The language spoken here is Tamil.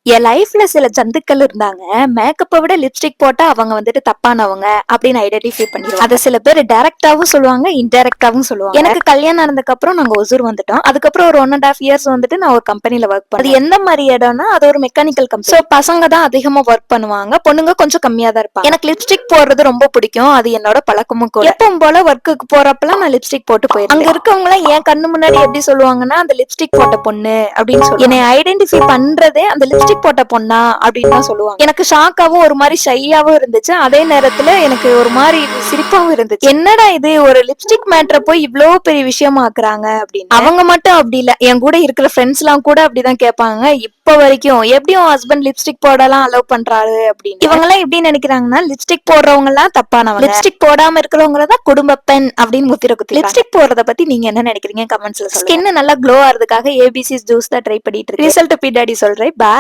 என் லைஃப்ல சில ஜந்துக்கள் இருந்தாங்க. மேக்கப்ப விட லிப்ஸ்டிக் போட்டா அவங்க வந்துட்டு தப்பானவங்க அப்படின்னு ஐடென்டிஃபை பண்ணிருவாங்க. அத சில பேர் டைரக்டாவும் சொல்லுவாங்க, இன்டைரக்டாவும் சொல்லுவாங்க. எனக்கு கல்யாணம் ஆனதுக்கு அப்புறம் நாங்க ஒசூர் வந்துட்டோம். அதுக்கப்புறம் ஒரு 1½ இயர்ஸ் வந்துட்டு நான் ஒரு கம்பெனில ஒர்க் பண்ணேன். அது எந்த மாதிரி இடம்னா அது ஒரு மெக்கானிக்கல் கம்பெனி. சோ பசங்க தான் அதிகமா ஒர்க் பண்ணுவாங்க, பொண்ணுங்க கொஞ்சம் கம்மியா தான் இருப்பாங்க. எனக்கு லிப்ஸ்டிக் போடுறது ரொம்ப பிடிக்கும். அது என்னோட பழக்கமும் கூட. எப்பவும் போல ஒர்க்குக்கு போறப்பலாம் நான் லிப்ஸ்டிக் போட்டு போயிருந்தேன். அங்க இருக்கவங்க எல்லாம் என் கண்ணு முன்னாடி எப்படி சொல்லுவாங்கன்னா அந்த லிப்ஸ்டிக் போட்ட பொண்ணு அப்படின்னு சொல்லி என்னை ஐடென்டிஃபை பண்றதே அந்த லிப்ஸ்டிக் போட்ட பொண்ணா அப்படின்னு தான் சொல்லுவாங்க. எனக்கு ஷாக்காவும் ஒரு மாதிரி ஷையாவும் இருந்துச்சு. அதே நேரத்துல எனக்கு ஒரு மாதிரி சிரிப்பாவும் இருந்துச்சு. என்னடா இது ஒரு லிப்ஸ்டிக் மேட்டரை போய் இவ்வளவு பெரிய விஷயமா ஆக்குறாங்க அப்படின்னு. அவங்க மட்டும் அப்படி இல்ல, என் கூட இருக்கிற ஃப்ரெண்ட்ஸ் எல்லாம் கூட அப்படிதான் கேட்பாங்க. இப்ப வரைக்கும் எப்படியும் ஹஸ்பண்ட் லிப்ஸ்டிக் போடலாம் அலோவ் பண்றாரு அப்படின்னு. இவங்க எல்லாம் எப்படி நினைக்கிறாங்கன்னா லிப்ஸ்டிக் போடுறவங்க எல்லாம் தப்பானவங்க, லிப்ஸ்டிக் போடாம இருக்கிறவங்க தான் குடும்ப பெண் அப்படின்னு முத்திர குத்தி. லிப்ஸ்டிக் போடுறத பத்தி நீங்க என்ன நினைக்கிறீங்க கமெண்ட்ஸ்ல சொல்லுங்க. ஸ்கின் நல்லா க்ளோ ஆறதுக்காக ஏபிசி ஜூஸ் தான் ட்ரை பண்ணிட்டு இருக்கேன். ரிசல்ட் பின்னாடி சொல்றேன். பாய்.